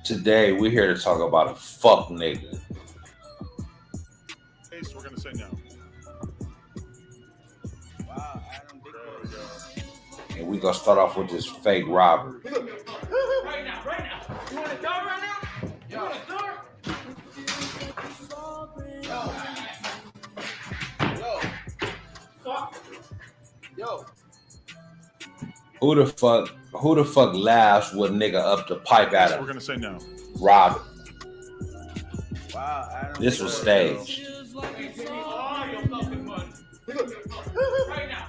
Today we're here to talk about a fuck nigga. We're gonna say no. Wow, Adam, big There we go. And we gonna start off with this fake robbery. Right now. You want a dog right now? You want a dog? Yo. Who the fuck laughs with nigga up the pipe at We're him? gonna say no. Rob him. Wow, Adam. This was staged. All your fucking money. Right now.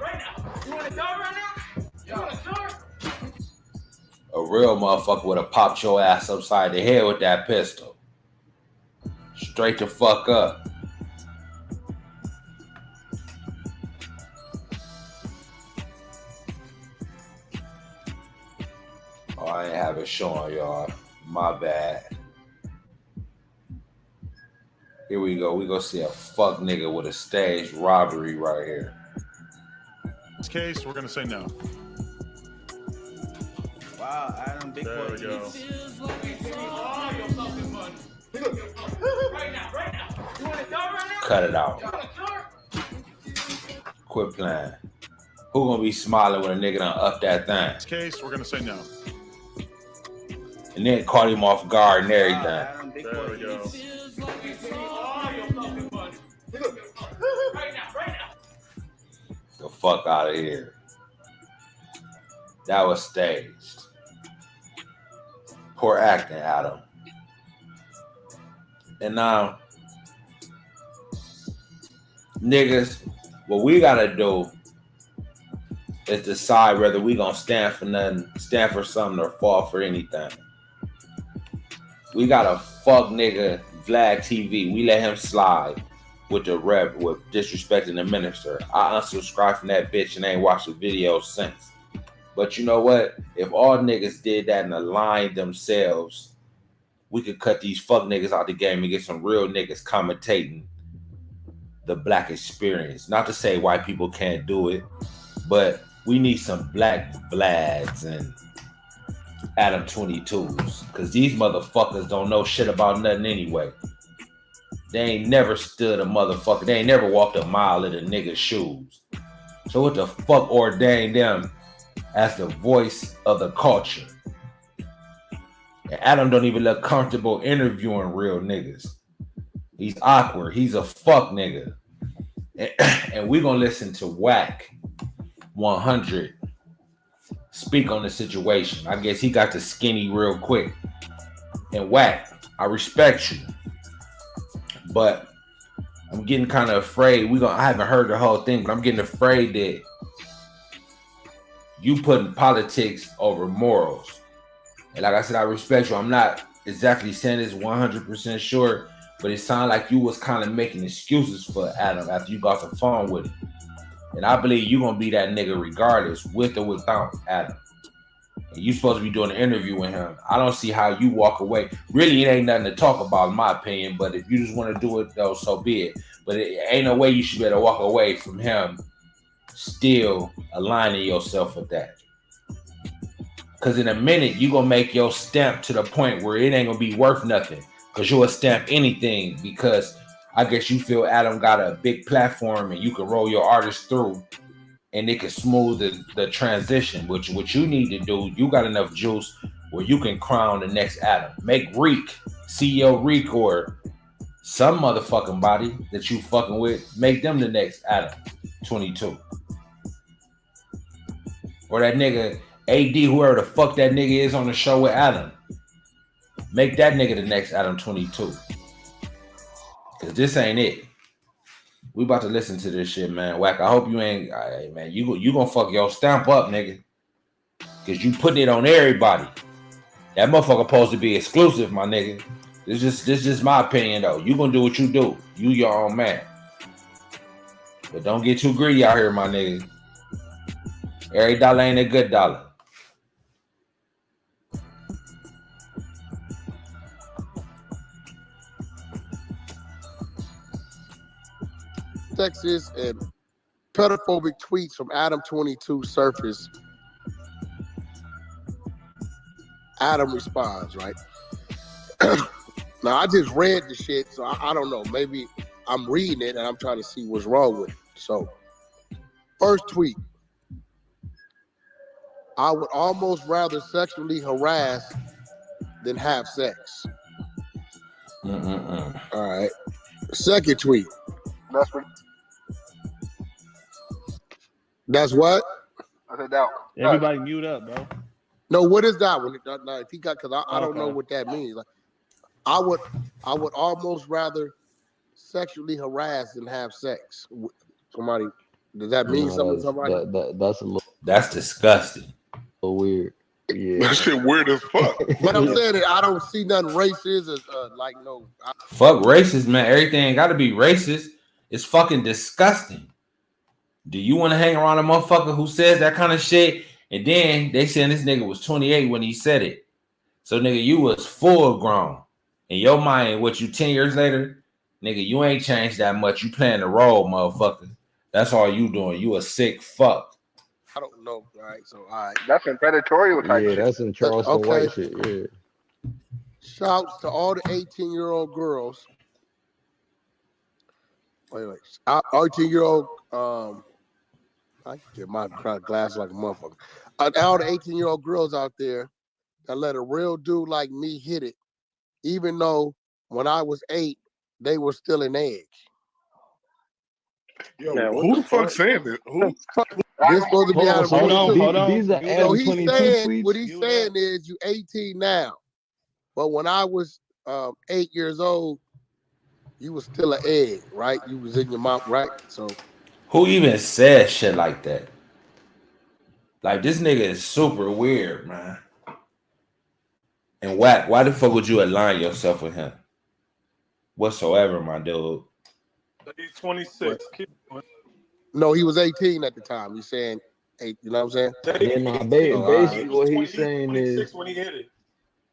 You want a dog right now? You want a dog? A real motherfucker would have popped your ass upside the head with that pistol. Straight the fuck up. Oh, I ain't have it showing y'all. My bad. Here we go. We gonna see a fuck nigga with a staged robbery right here. In this case, we're gonna say no. Wow, Adam, big There boy. we go. All your fucking money. Right now. You want a dog right now? Cut it out. You want a dog? Quit playing. Who gonna be smiling when a nigga done up that thing? In this case, we're gonna say no. And then caught him off guard and Wow, everything. Adam, big There boy. we go. All your fucking money. Right now. The fuck out of here. That was staged. Poor acting, Adam. And now, niggas, what we gotta do is decide whether we gonna stand for nothing, stand for something, or fall for anything. We got a fuck nigga, Vlad TV. We let him slide with the rep, with disrespecting the minister. I unsubscribed from that bitch and ain't watched the video since. But you know what? If all niggas did that and aligned themselves, we could cut these fuck niggas out the game and get some real niggas commentating the black experience. Not to say white people can't do it, but we need some black Vlads and Adam 22s. Because these motherfuckers don't know shit about nothing anyway. They ain't never stood a motherfucker. They ain't never walked a mile in a nigga's shoes. So what the fuck ordained them as the voice of the culture? And Adam don't even look comfortable interviewing real niggas. He's awkward. He's a fuck nigga. And we gonna listen to Wack 100 speak on the situation. I guess he got the skinny real quick. And Wack, I respect you, but I'm getting kind of afraid. I haven't heard the whole thing, but I'm getting afraid that you putting politics over morals. And like I said, I respect you. I'm not exactly saying this 100% sure, but it sounded like you was kind of making excuses for Adam after you got the phone with him. And I believe you're going to be that nigga regardless, with or without Adam. And you supposed to be doing an interview with him. I don't see how you walk away. Really, it ain't nothing to talk about, in my opinion. But if you just want to do it, though, so be it. But it ain't no way you should be able to walk away from him still aligning yourself with that. Because in a minute, you're going to make your stamp to the point where it ain't going to be worth nothing. Because you'll stamp anything because I guess you feel Adam got a big platform and you can roll your artist through and it can smooth the transition. Which what you need to do, you got enough juice where you can crown the next Adam. Make Reek, CEO Reek, or some motherfucking body that you fucking with, make them the next Adam 22. Or that nigga AD, whoever the fuck that nigga is on the show with Adam. Make that nigga the next Adam 22. Cause this ain't it. We about to listen to this shit, man. Wack, I hope you ain't, hey, man, you gonna fuck your stamp up, nigga. Cause you putting it on everybody. That motherfucker supposed to be exclusive, my nigga. This just my opinion though. You gonna do what you do. You your own man. But don't get too greedy out here, my nigga. Every dollar ain't a good dollar. Texas and pedophobic tweets from Adam 22 surface. Adam responds, right? Now I just read the shit, so I don't know. Maybe I'm reading it and I'm trying to see what's wrong with it. So, first tweet: I would almost rather sexually harass than have sex. Mm-mm-mm. All right. Second tweet: That's what that's what? I said. That Everybody mute up, bro. No, what is that one? Now, if he got, because I don't know Okay. what that means. Like, I would almost rather sexually harass than have sex. Somebody, does that mean something to somebody? That's a little That's disgusting. weird. Yeah. That shit weird as fuck. But I'm saying that I don't see nothing racist as like no. Fuck racist, man. Everything ain't gotta be racist. It's fucking disgusting. Do you want to hang around a motherfucker who says that kind of shit? And then they saying this nigga was 28 when he said it. So nigga, you was full grown. In your mind, what you 10 years later, nigga, you ain't changed that much. You playing the role, motherfucker. That's all you doing. You a sick fuck. I don't know. All right, so all right. that's some predatory type Yeah, shit. that's some Charleston Okay. White shit. Yeah. Shouts to all the 18-year-old girls. Wait. 18-year-old. I get my glass like a motherfucker. All the 18-year-old girls out there that let a real dude like me hit it, even though when I was 8, they were still an egg. Yo, Man, what who the the fuck fuck? saying this? Who? This supposed to be out of Hold on, 22. hold on. These are Mute Adam So up. he's 22 saying tweets. what he's Mute saying up. is you 18 now, but when I was 8 years old, you was still an egg, right? You was in your mouth, right? So Who even says shit like that? Like this nigga is super weird, man. And Wack, why the fuck would you align yourself with him? Whatsoever, my dude. He's 26. no, he was 18 at the time. He's saying 8. You know what I'm saying? Yeah, nah, Oh, all right. basically what he's saying is, when he hit it.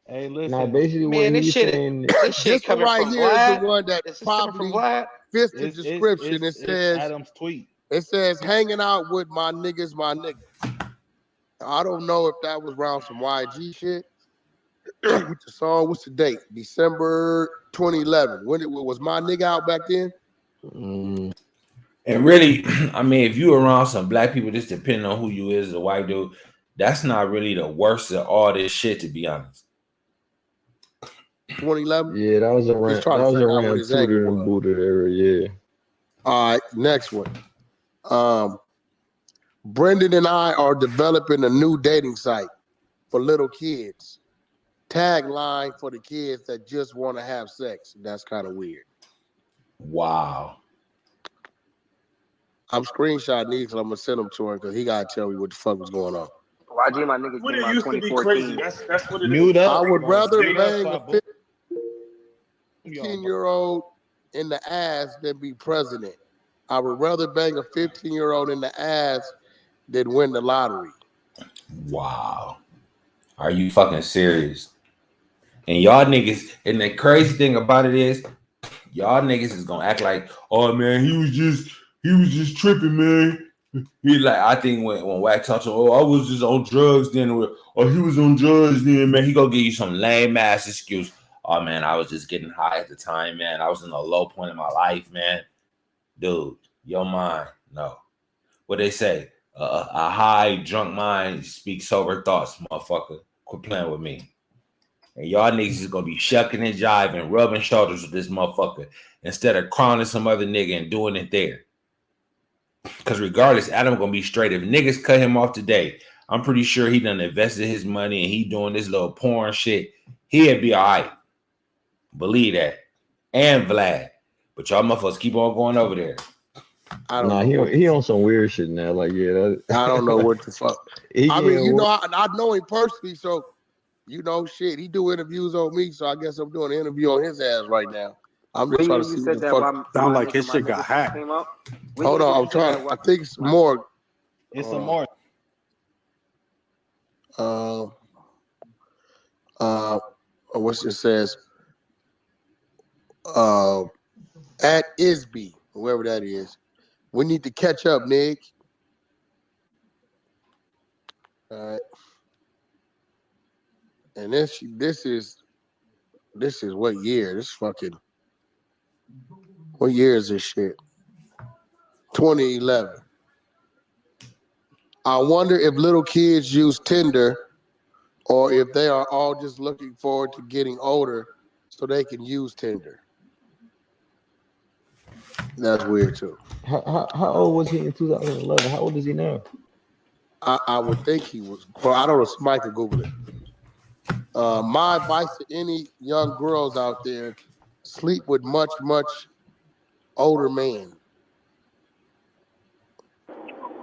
Hey, nah, listen. basically what Man, this he's shit, saying, this shit This one coming right from here is the Vlad. one that This is coming from probably Vlad. fits the It's description. It says Adam's tweet. hanging out with my niggas, my niggas. I don't know if that was around some YG shit. With the song, what's the date? December 2011. When it was my nigga out back then? mm, And really, I mean, if you around some black people, just depending on who you is as a white dude, that's not really the worst of all this shit, to be honest. 2011. yeah, that was Just trying to figure out what around his angle Tudor and was. Buddha era. Yeah. All right, next one. Brendan and I are developing a new dating site for little kids. Tagline for the kids that just want to have sex. That's kind of weird. Wow. I'm screenshotting these because I'm gonna send them to him because he gotta tell me what the fuck was going on. YG, my nigga, When came it out used to be crazy. 2014. That's what it is. Mute I up. would rather Mute up, bang a Pablo. 15-year-old in the ass than be president. I would rather bang a 15-year-old in the ass than win the lottery. Wow. Are you fucking serious? And y'all niggas, and the crazy thing about it is, y'all niggas is gonna act like, oh man, he was just tripping, man. He like, I think when Wack talks to him, oh, I was just on drugs then, or he was on drugs then, man, he gonna give you some lame ass excuse. Oh man, I was just getting high at the time, man. I was in a low point in my life, man. Dude, your mind, no. What they say, a high drunk mind speaks sober thoughts, motherfucker. Quit playing with me. And y'all niggas is gonna be shucking and jiving, rubbing shoulders with this motherfucker instead of crowning some other nigga and doing it there. Because regardless, Adam gonna be straight. If niggas cut him off today, I'm pretty sure he done invested his money and he doing this little porn shit. He'd be all right. Believe that. And Vlad. But y'all motherfuckers keep on going over there. I don't Nah, know. he on some weird shit now. Like, yeah, I don't know what the fuck. he I mean, getting you know, I know him personally, so you know, shit. He do interviews on me, so I guess I'm doing an interview on his ass right now. I'm just When trying to you see said what the that, fuck. Sound my like nigga, his my shit got niggas hacked. came out. When Hold you on, I'm said trying. that, I think some more. It's some more. What's it says? At Isby, whoever that is. We need to catch up, Nick. All right. And this is This is what year? This fucking what year is this shit? 2011. I wonder if little kids use Tinder or if they are all just looking forward to getting older so they can use Tinder. That's weird too. How old was he in 2011? How old is he now? I would think he was. Well, I don't know. Somebody could Google it. My advice to any young girls out there: sleep with much older men.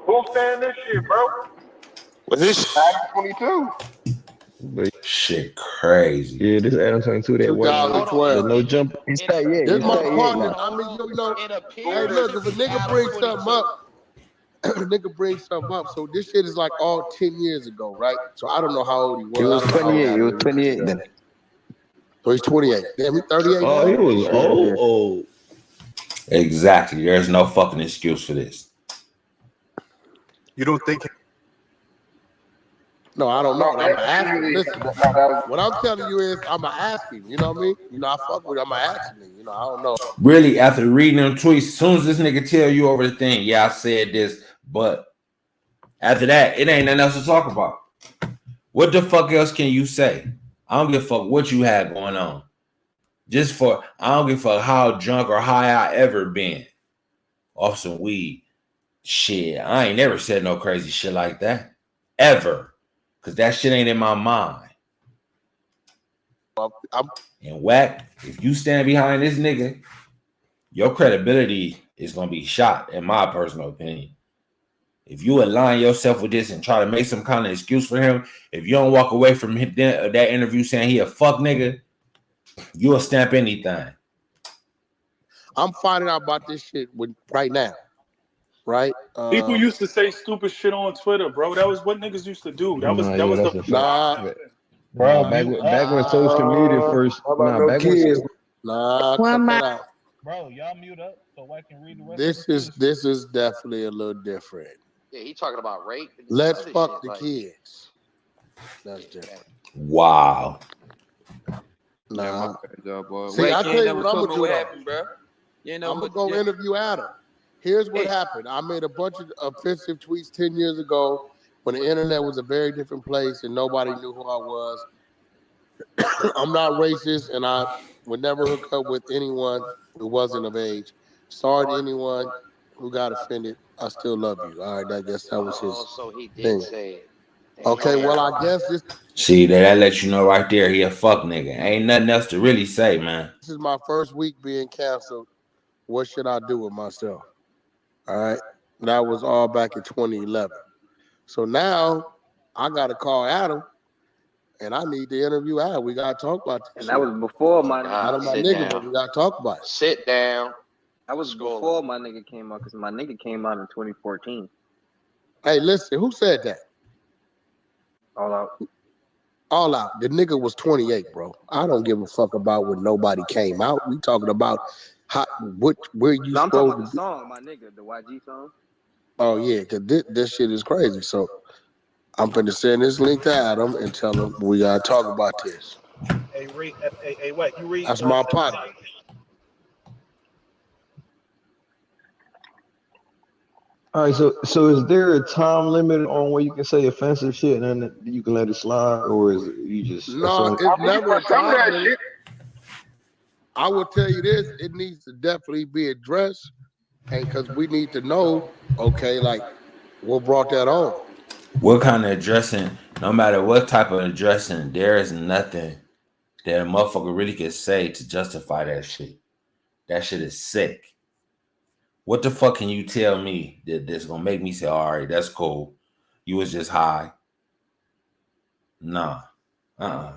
Who's saying this shit, bro? Was this Adam 22? But Shit, crazy. yeah, this Adam 22 that wasn't Hold on. the no jump. It's not yet. This It's my not yet. partner. Like, I mean, you know. It Hey, appears look, if a nigga Adam brings 22. something up, nigga brings something up. So this shit is like all 10 years ago, right? So I don't know how old he was. It was I don't know how old 28. It Adam was is 28 still. then. So he's 28. Damn, he's 38 oh, he now. was Yeah. old. Exactly. There's no fucking excuse for this. You don't think? No, I don't know. I'm gonna ask him. Usually- Listen, no, that was- what I'm telling you is I'm gonna ask him. You know what I mean? You know, I fuck with him. I'm gonna ask him. You know, I don't know. Really, after reading them tweets, as soon as this nigga tell you over the thing, yeah, I said this, but after that, it ain't nothing else to talk about. What the fuck else can you say? I don't give a fuck what you had going on. I don't give a fuck how drunk or high I ever been off some weed. Shit, I ain't never said no crazy shit like that. Ever. Because that shit ain't in my mind. And Wack, if you stand behind this nigga, your credibility is going to be shot, in my personal opinion. If you align yourself with this and try to make some kind of excuse for him, if you don't walk away from that interview saying he a fuck nigga, you'll stamp anything. I'm finding out about this shit right now. Right? People used to say stupid shit on Twitter, bro. That was what niggas used to do. That was That's a fact. Nah. Bro, back when social media first. How about Nah, no back kids? when. Nah, cut that out. Bro, y'all mute up so I can read the rest This of the is this is definitely a little different. Yeah, he talking about rape. And Let's other fuck shit, the like- kids. That's different. Wow. Nah. boy. See, I tell you what I'm gonna do. happened, bro. You know I'm gonna go interview Adam. Here's what happened. I made a bunch of offensive tweets 10 years ago when the internet was a very different place and nobody knew who I was. I'm not racist and I would never hook up with anyone who wasn't of age. Sorry to anyone who got offended. I still love you. All right, I guess that was his so he did thing. say it. Okay, well, I guess this See, that lets you know right there he a fuck nigga. Ain't nothing else to really say, man. is my first week being canceled. What should I do with myself? All right. That was all back in 2011. So now I got to call Adam and I need to interview Adam. We got to talk about this. And that was before my Adam, my sit nigga, down. but we got to talk about it. Sit down. That was before my nigga came out, because my nigga came out in 2014. Hey, listen, who said that? All out. All out. The nigga was 28, bro. I don't give a fuck about when nobody came out. We talking about where you No, I'm talking about supposed the to be. song, my nigga, the YG song. Oh, yeah, because this shit is crazy. So I'm finna send this link to Adam and tell him we got to talk about this. Hey, wait, you read. That's my partner. All right, so is there a time limit on where you can say offensive shit and then you can let it slide, or is it you just No, it's never a time limit. I will tell you this: it needs to definitely be addressed, and because we need to know, okay, like what brought that on. What kind of addressing, no matter what type of addressing, there is nothing that a motherfucker really can say to justify that shit. That shit is sick. What the fuck can you tell me that's gonna make me say, all right, that's cool. You was just high. Nah. You know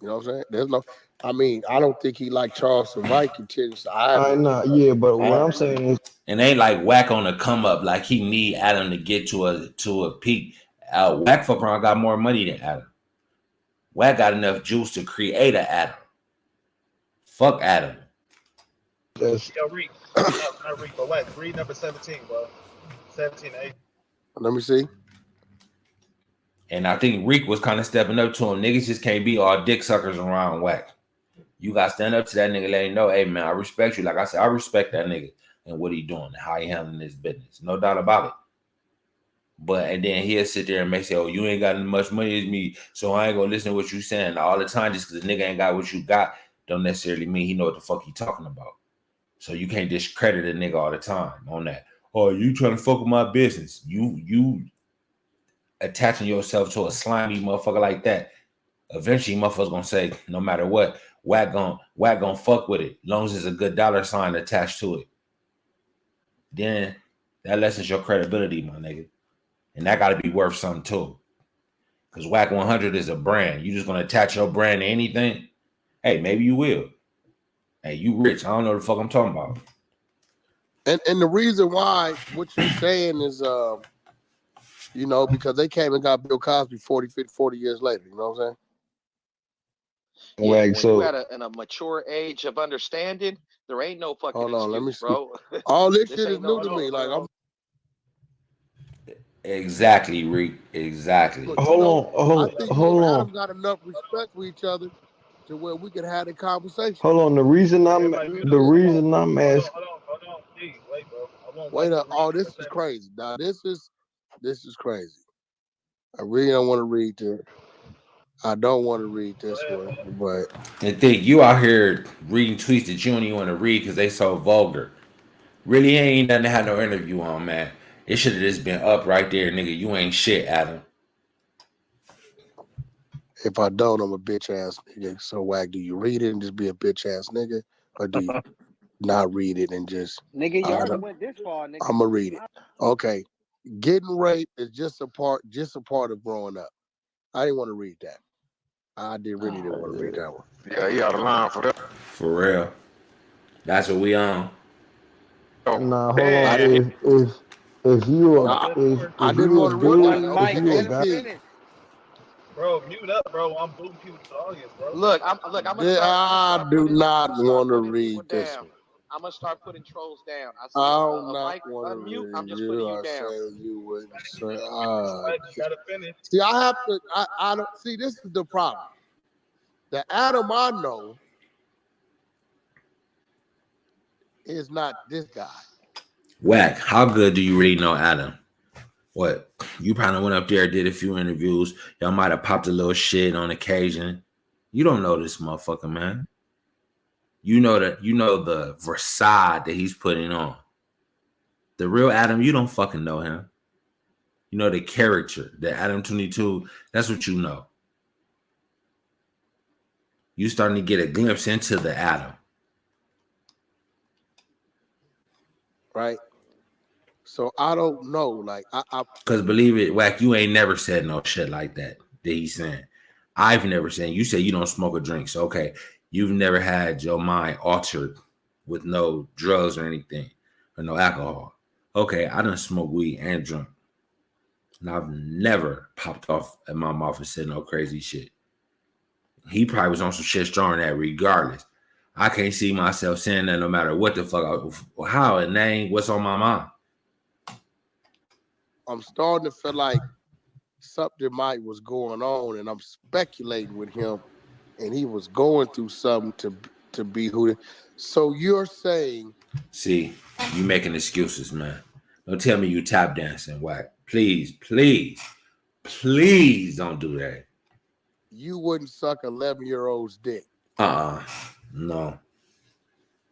what I'm saying? There's no. I mean, I don't think he like Charleston White continues to yeah, but what I'm saying is, and ain't like Wack on the come up, like he need Adam to get to a peak. Wack fuck around got more money than Adam. Wack got enough juice to create an Adam. Fuck Adam. Yo, read. Not read, but what? Read number 17, bro. 17 to 8. Let me see. And I think Reek was kind of stepping up to him. Niggas just can't be all dick suckers around Wack. You got to stand up to that nigga, let him know, hey, man, I respect you. Like I said, I respect that nigga and what he doing and how he handling his business. No doubt about it. But, and then he'll sit there and make say, oh, you ain't got as much money as me, so I ain't going to listen to what you saying all the time. Just because the nigga ain't got what you got don't necessarily mean he know what the fuck he talking about. So you can't discredit a nigga all the time on that. Oh, you trying to fuck with my business. You attaching yourself to a slimy motherfucker like that. Eventually, motherfuckers gonna say, no matter what, Wack gon' fuck with it, long as there's a good dollar sign attached to it. Then that lessens your credibility, my nigga, and that got to be worth something too. Because Wack 100 is a brand. You just gonna attach your brand to anything? Hey, maybe you will. Hey, you rich? I don't know the fuck I'm talking about. And the reason why what you're saying is, you know, because they came and got Bill Cosby 40, 50, 40 years later. You know what I'm saying? Yeah, Wack, when you so at a mature age of understanding, there ain't no fucking Hold on, let me excuse, see. bro. All this This shit is ain't no new to me. Like I'm, Exactly, Reek. Exactly. you know, I think me and hold on. Adam got enough respect for each other to where we could have a conversation. Hold on. Everybody mute The up. reason I'm asking. Hold on. Please, wait, bro. I want Wait Wack to up! read Oh, what this I is said. crazy. Now this is crazy. I really don't want to read this. I don't want to read Go this ahead, one, man. but And think you out here reading tweets that you don't even want to read because they so vulgar. Really ain't nothing to have no interview on, man. It should have just been up right there, nigga. You ain't shit, Adam. if I don't, I'm a bitch ass nigga. So Wack, do you read it and just be a bitch ass nigga, or do you not read it and just Nigga, you I already don't, went this far, nigga. I'm gonna read it. Okay, getting raped is just a part of growing up. I didn't want to read that. I really didn't want to read that one. Yeah, he out of line for that. For real. That's what we on. Nah, hold Damn. I on. didn't. If you Hold on, let him finish. I if didn't you a want to read dude, that. One if mic, Okay, you a let him guy, KT. finish. Bro, mute up, bro. I'm booting people to the audience, bro. Look, I'm gonna I start do putting not want to read people this down. one. I'm gonna start putting trolls down. I see I do a not mic want to unmute. I'm read just putting you. you I down. say you wouldn't say. Wack, you gotta finish. See, I have to. I don't see. This is the problem. The Adam I know is not this guy. Wack, how good do you really know Adam? What? You probably went up there, did a few interviews. Y'all might have popped a little shit on occasion. You don't know this motherfucker, man. You know the facade that he's putting on. The real Adam, you don't fucking know him. You know the character, the Adam 22. That's what you know. You starting to get a glimpse into the Adam. Right. So I don't know. Like I Cause believe it, Wack, you ain't never said no shit like that he's saying. I've never said. You say you don't smoke or drink, so okay. You've never had your mind altered with no drugs or anything or no alcohol. Okay, I done smoke weed and drunk, and I've never popped off at my mouth and said no crazy shit. He probably was on some shit stronger than that, regardless. I can't see myself saying that no matter what the fuck, how and name, what's on my mind. I'm starting to feel like something might was going on, and I'm speculating with him, and he was going through something to be who. So you're saying, See, you making excuses, man. Don't tell me you tap dancing, Wack. Please, please, please don't do that. you wouldn't suck 11-year-old's dick? No.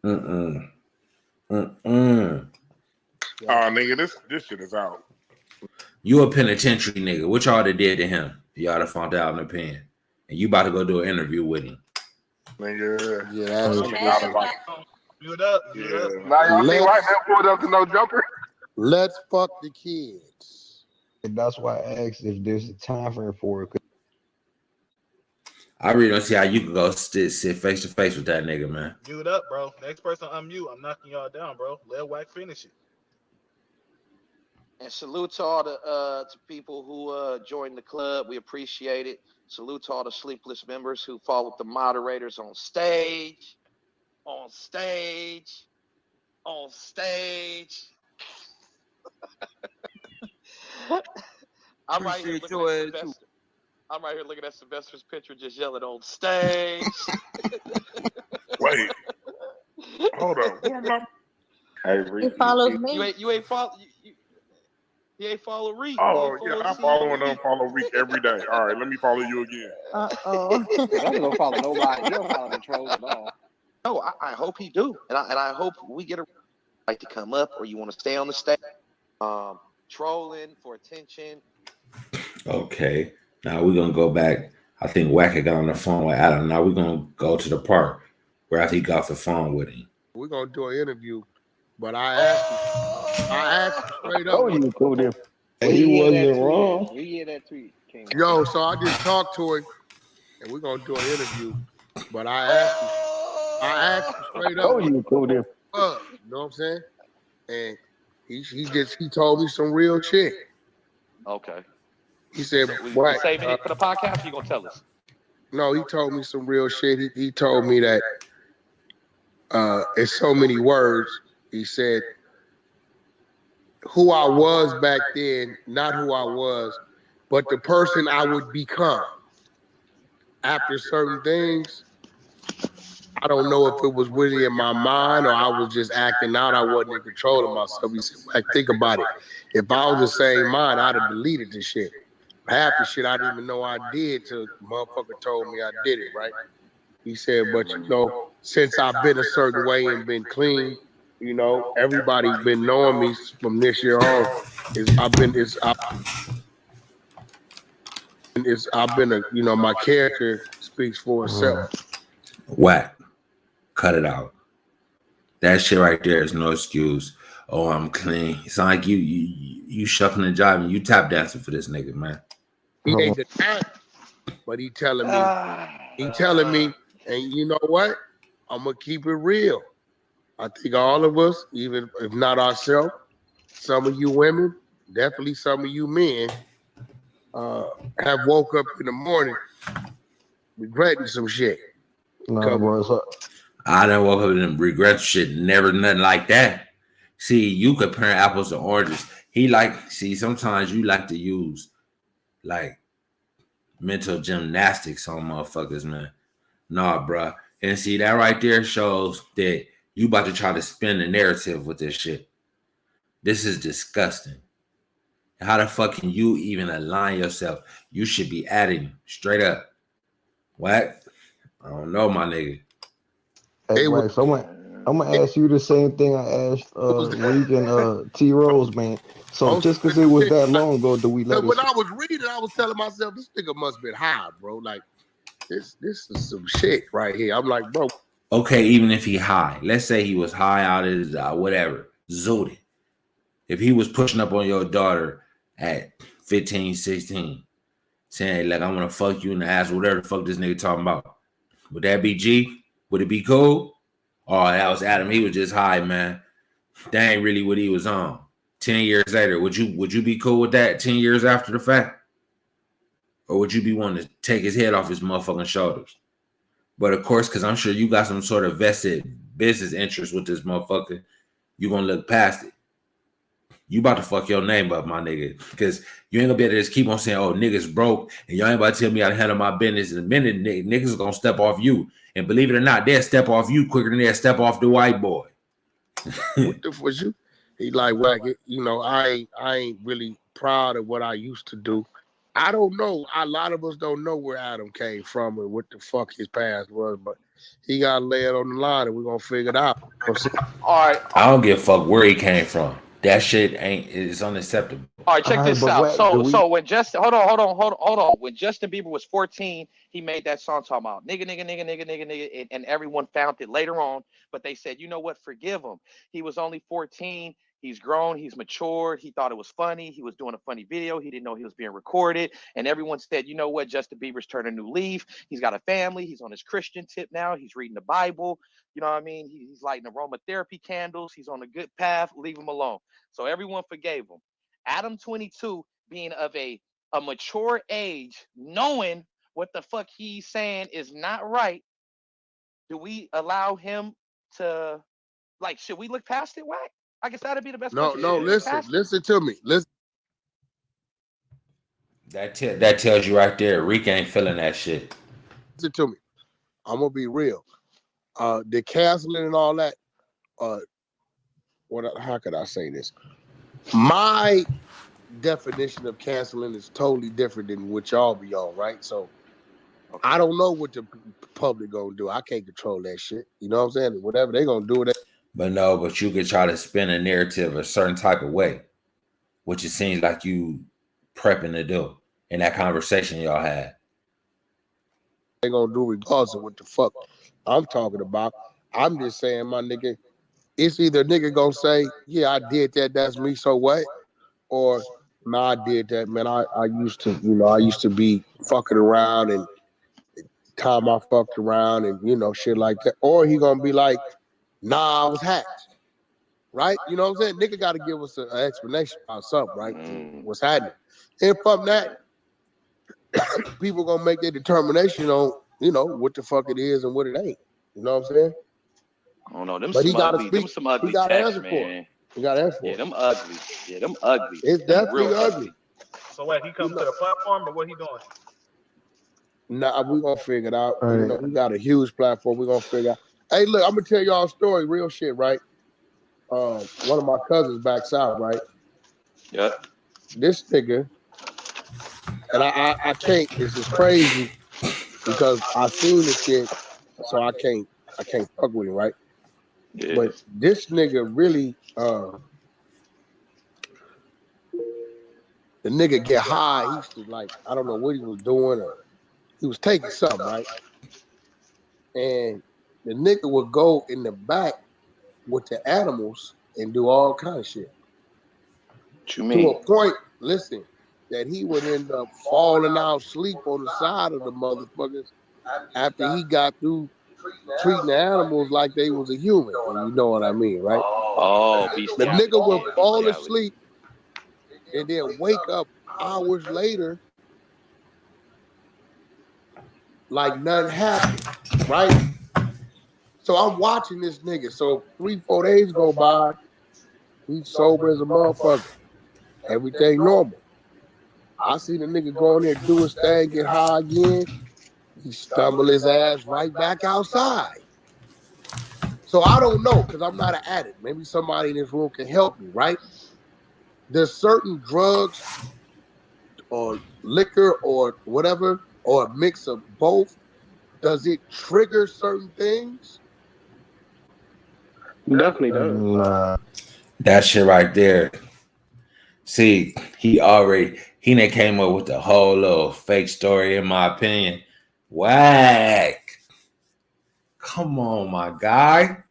Mm-mm. Mm-mm. Oh, nigga, this shit is out. You a penitentiary nigga. What y'all done did to him? Y'all done found out in the pen. And you about to go do an interview with him. Nigga. Yeah, that's Nigga, I was like, Mute up. yeah. Now y'all see White man pulled up to no jumper? let's fuck the kids. that's why I asked if there's a time frame for it. I really don't see how you can go sit face to face with that nigga, man. Mute up, bro. Next person unmute. I'm knocking y'all down, bro. Let Wack finish it. And salute to all the to people who joined the club. We appreciate it. Salute to all the sleepless members who followed the moderators on stage. On stage. On stage. I'm right here Appreciate looking your at ass too. Sylvester. I'm right here looking at Sylvester's picture, just yelling on stage. Wait, hold on. What am I? He follows You me. ain't follow. He ain't follow Reek. He Oh ain't yeah, follow I C follow or and Reek. unfollow Reek every day. All right, let me follow you again. Uh-oh. That don't follow nobody. He don't follow the trolls at all. No, I hope he do, and I hope we get a like to come up, or you want to stay on the stage, trolling for attention. Okay. Now we're gonna go back. I think Wacker got on the phone with Adam. Now we're gonna go to the part where after he got off the phone with him. We're gonna do an interview, but I asked him straight up. Oh, you cool there. Where He you hear that wasn't tweet? wrong. Where you hear that tweet? Came on. Yo, so I just talked to him, and we're gonna do an interview. But I asked him straight up. Oh, you cool there. You know what I'm saying? And he told me some real shit. Okay. He said, We "What? saving it for the podcast. Or you gonna tell us? No, he told me some real shit. He told me that it's so many words. He said, who I was back then, not who I was, but the person I would become after certain things. I don't know if it was really in my mind or I was just acting out. I wasn't in control of myself. He said, like, think about it. If I was the same mind, I'd have deleted this shit. Half the shit I didn't even know I did till motherfucker told me I did it, right? He said, but you know, since I've been a certain way and been clean, you know, everybody been knowing me from this year on. I've been a, you know, my character speaks for itself. Whack. Cut it out. That shit right there is no excuse. Oh, I'm clean. It's not like you shucking and jiving. You tap dancing for this nigga, man. He ain't the type, but he telling me, and you know what? I'm gonna keep it real. I think all of us, even if not ourselves, some of you women, definitely some of you men, have woke up in the morning regretting some shit. Nah, bro, it's I done woke up and regret shit. Never nothing like that. See, you comparing apples to oranges. Sometimes you like to use like mental gymnastics on motherfuckers, man. Nah, bruh. And see, that right there shows that you about to try to spin the narrative with this shit. This is disgusting. How the fuck can you even align yourself? You should be adding straight up. What? I don't know, my nigga. Hey, right, so I'm gonna ask you the same thing I asked Reek and T Rose, man. So just because it was that long ago, do we let it? When I was reading, I was telling myself, this nigga must have been high, bro. Like, this is some shit right here. I'm like, bro. Okay, even if he high. Let's say he was high out of his whatever. Zooted. If he was pushing up on your daughter at 15, 16, saying, like, I want to fuck you in the ass, whatever the fuck this nigga talking about. Would that be G? Would it be cool? Oh, that was Adam. He was just high, man. That ain't really what he was on. 10 years later, would you be cool with that 10 years after the fact? Or would you be wanting to take his head off his motherfucking shoulders? But of course, because I'm sure you got some sort of vested business interest with this motherfucker, you going to look past it. You about to fuck your name up, my nigga. Because you ain't gonna be able to just keep on saying, oh, niggas broke, and y'all ain't about to tell me how to handle my business. In a minute, niggas gonna step off you. And believe it or not, they'll step off you quicker than they'll step off the white boy. What the fuck was you? He like, Wack it. You know, I ain't really proud of what I used to do. I don't know. A lot of us don't know where Adam came from and what the fuck his past was, but he got laid on the line and we're gonna figure it out. All right. I don't give a fuck where he came from. That shit is unacceptable. All right, check this out. So when Justin, hold on. When Justin Bieber was 14, he made that song talking about nigga, and everyone found it later on. But they said, you know what? Forgive him. He was only 14. He's grown. He's matured. He thought it was funny. He was doing a funny video. He didn't know he was being recorded. And everyone said, you know what? Justin Bieber's turned a new leaf. He's got a family. He's on his Christian tip now. He's reading the Bible. You know what I mean? He's lighting aromatherapy candles. He's on a good path. Leave him alone. So everyone forgave him. Adam 22 being of a mature age, knowing what the fuck he's saying is not right, do we allow him to, like, should we look past it, Wack? I guess that'd be the best question. No, listen to me. Listen. That tells you right there, Reek ain't feeling that shit. Listen to me. I'm gonna be real. The canceling and all that. How could I say this? My definition of canceling is totally different than what y'all be on, right? So I don't know what the public gonna do. I can't control that shit. You know what I'm saying? Whatever they gonna do, But you could try to spin a narrative a certain type of way, which it seems like you prepping to do in that conversation y'all had. they gonna do regardless of what the fuck I'm talking about. I'm just saying, my nigga, it's either nigga gonna say, yeah, I did that, that's me, so what? Or nah, I did that, man. I used to, I used to be fucking around and time I fucked around and shit like that. Or he gonna be like, nah, I was hacked. Right? You know what I'm saying? Nigga gotta give us an explanation about something, right? What's happening. And from that, people gonna make their determination on, what the fuck it is and what it ain't. You know what I'm saying? I don't know. Them But he some gotta ugly. Them speak, some he ugly gotta texts, answer for it. man. He gotta answer for Yeah, it. them ugly. Yeah, them ugly. It's Them definitely real ugly. So what? He come to the platform, or what he doing? Nah, we gonna figure it out. All right. We got a huge platform. We gonna figure out. Hey, look, I'm gonna tell y'all a story, real shit, right? One of my cousins back south, right? Yep. This nigga, and I can't. This is crazy because I seen the shit, so I can't fuck with him, right? Yeah. But this nigga really, the nigga get high. He used to like, I don't know what he was doing, or he was taking something, right? And the nigga would go in the back with the animals and do all kind of shit. What you To mean? a point, listen, that he would end up falling out asleep on the side of the motherfuckers after he got through treating the animals like they was a human. And you know what I mean, right? Oh, The bestiality. nigga would Yeah, fall bestiality. asleep and then wake up hours later like nothing happened, right? So I'm watching this nigga. So 3-4 days go by, he's sober as a motherfucker. Everything normal. I see the nigga go in there, do his thing, get high again. He stumble his ass right back outside. So I don't know, because I'm not an addict. Maybe somebody in this room can help me, right? There's certain drugs or liquor or whatever, or a mix of both. Does it trigger certain things? Definitely does. Nah. That shit right there. See, he done came up with the whole little fake story, in my opinion. Whack. Come on, my guy.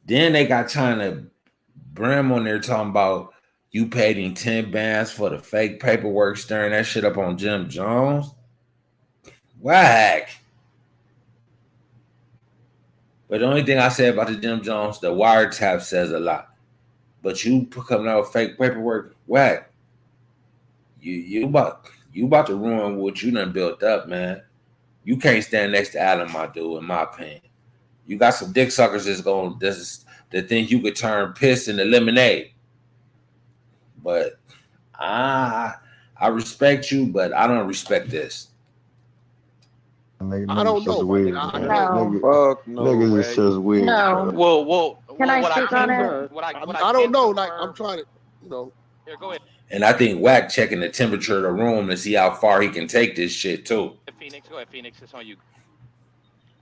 Then they got trying to brim on there talking about you paid him 10 bands for the fake paperwork, stirring that shit up on Jim Jones. Whack. But the only thing I say about the Jim Jones, the wiretap says a lot. But you coming out with fake paperwork, whack. You about to ruin what you done built up, man. You can't stand next to Adam, my dude, in my opinion. You got some dick suckers that think you could turn piss into lemonade. But I respect you, but I don't respect this. I don't Niggas just know, my weird, nigga. man. No. Fuck no, Niggas is wack. just weird, No. bro. Well, Can I what I speak on can it? I don't know. Like, I'm trying to, Here, go ahead. And I think Wack checking the temperature of the room to see how far he can take this shit too. Phoenix, go ahead, Phoenix. It's on you.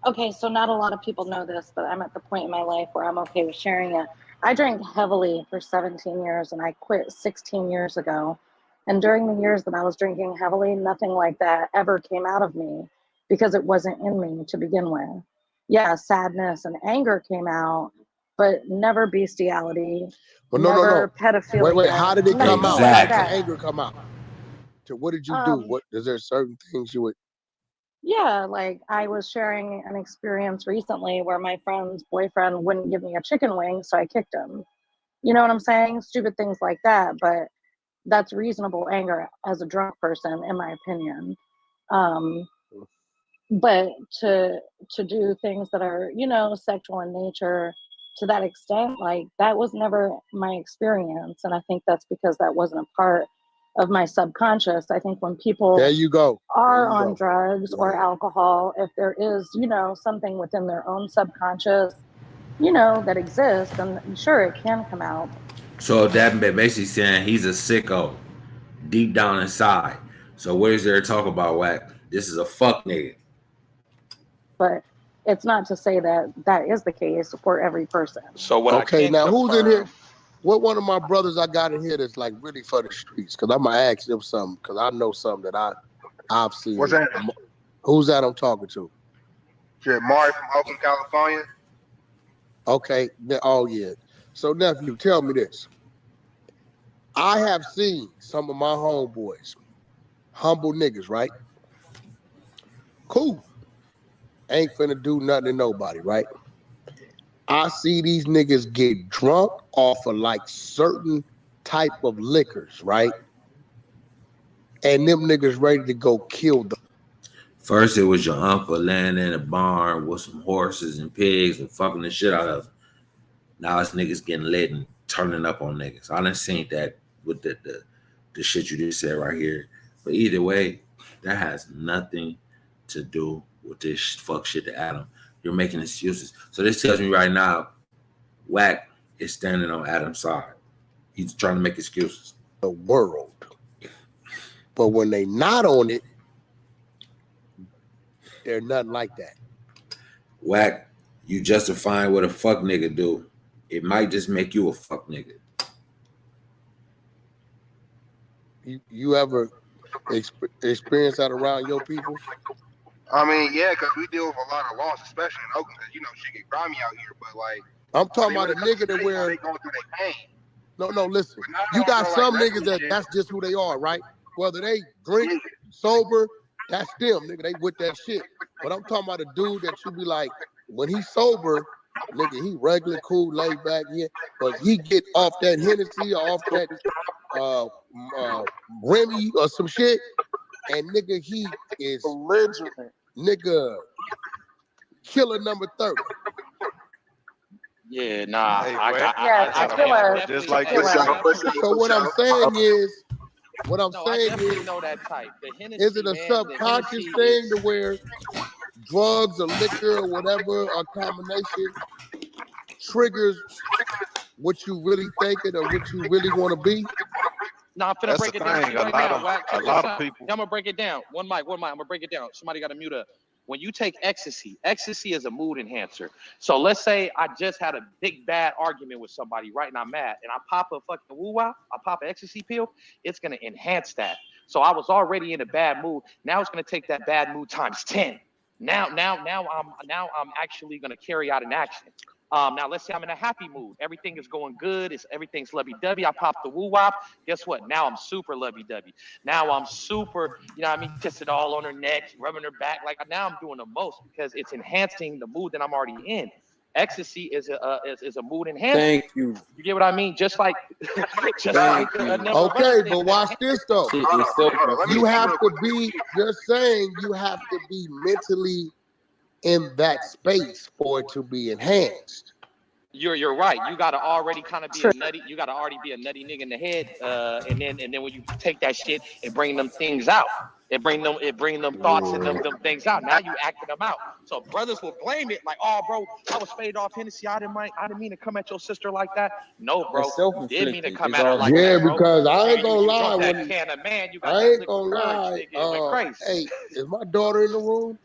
Okay, so not a lot of people know this, but I'm at the point in my life where I'm okay with sharing it. I drank heavily for 17 years and I quit 16 years ago. And during the years that I was drinking heavily, nothing like that ever came out of me because it wasn't in me to begin with. Yeah, sadness and anger came out, but never bestiality, but no. never Wait. How pedophilia, did it come out? nothing How like did the Exactly. that. anger come out? So what did you do? Um, What is there certain things you would? Yeah, like I was sharing an experience recently where my friend's boyfriend wouldn't give me a chicken wing, so I kicked him. You know what I'm saying? Stupid things like that, but that's reasonable anger as a drunk person, in my opinion. Um, but to do things that are, sexual in nature to that extent, like that was never my experience, and I think that's because that wasn't a part of my subconscious. I think when people There you go. are on drugs or alcohol, if there is, something within their own subconscious, that exists, then sure, it can come out. So that basically saying he's a sicko deep down inside. So what is there to talk about, Wack? This is a fuck nigga. But it's not to say that that is the case for every person. So what Okay, I can now confirm, who's in here? What one of my brothers I got in here that's like really for the streets? Because I'm gonna ask them something because I know something that I've seen. What's that? Who's that I'm talking to? Shit, Mari from Oakland, California. Okay. Oh yeah. So nephew, tell me this. I have seen some of my homeboys, humble niggas, right? Cool. Ain't finna do nothing to nobody, right? I see these niggas get drunk off of like certain type of liquors, right? And them niggas ready to go kill them. First, it was your uncle laying in a barn with some horses and pigs and fucking the shit out of them. Now it's niggas getting lit and turning up on niggas. I done seen that with the shit you just said right here. But either way, that has nothing to do with this fuck shit to Adam. You're making excuses. So this tells me right now, Wack is standing on Adam's side. He's trying to make excuses. The world. But when they not on it, they're nothing like that. Wack, you justifying what a fuck nigga do. It might just make you a fuck nigga. You ever experience that around your people? I mean, yeah, because we deal with a lot of loss, especially in Oakland, because, shit get grimy out here. But, like, I'm talking about a nigga that where... They going through their pain. No, listen. You got some niggas that's just who they are, right? Whether they drink, sober, that's them, nigga. They with that shit. But I'm talking about a dude that you be like, when he's sober, nigga, he regular, cool, laid back, yeah. But he get off that Hennessy or off that Remy or some shit, and nigga, he is belligerent. Nigga, killer number 30. Yeah, nah. Just like this. So what I'm saying is, I definitely know that type. The Hennessy, is it a subconscious thing to where drugs or liquor or whatever, a combination triggers what you really thinking or what you really want to be? No, I'm finna break it down right now. A lot of people. I'm gonna break it down. One mic. I'm gonna break it down. Somebody got to mute up. When you take ecstasy is a mood enhancer. So let's say I just had a big bad argument with somebody, right? And I'm mad, and I pop a fucking woo-wah, I pop an ecstasy pill. It's gonna enhance that. So I was already in a bad mood. Now it's gonna take that bad mood times 10. Now I'm actually gonna carry out an action. Now let's say I'm in a happy mood. Everything is going good. Everything's lovey-dovey. I pop the woo-wop. Guess what? Now I'm super lovey-dovey. Now I'm super, kissing all on her neck, rubbing her back. Like now I'm doing the most because it's enhancing the mood that I'm already in. Ecstasy is a mood enhancer. Thank you. You get what I mean? Just like okay, but watch this though. You have to be. You're saying you have to be mentally in that space for it to be enhanced. You're right. You gotta already kind of be a nutty. You gotta already be a nutty nigga in the head, and then when you take that shit and bring them things out, it bring them thoughts and them things out. Now you acting them out. So brothers will blame it like, oh, bro, I was faded off Hennessy. I didn't mean to come at your sister like that. No, bro, didn't mean to come at her like that. Yeah, bro. because I ain't gonna lie. You that can of man, you got I that ain't gonna lie. crazy. Hey, is my daughter in the room?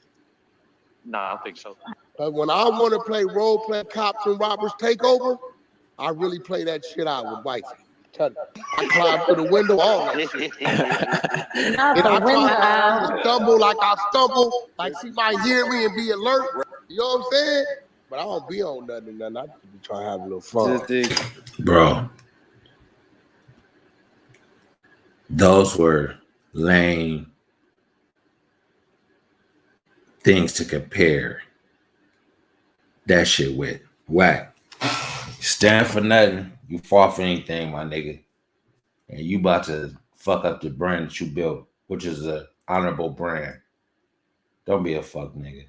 Nah, I don't think so. When I want to play role play cops and robbers takeover, I really play that shit out with wifey. I climb through the window, all that shit. And I try to stumble like I stumble, like she might hear me and be alert. You know what I'm saying? But I don't be on nothing. I just be trying to have a little fun. Bro, those were lame things to compare that shit with. Wack. Stand for nothing. You fall for anything, my nigga. And you about to fuck up the brand that you built, which is an honorable brand. Don't be a fuck nigga.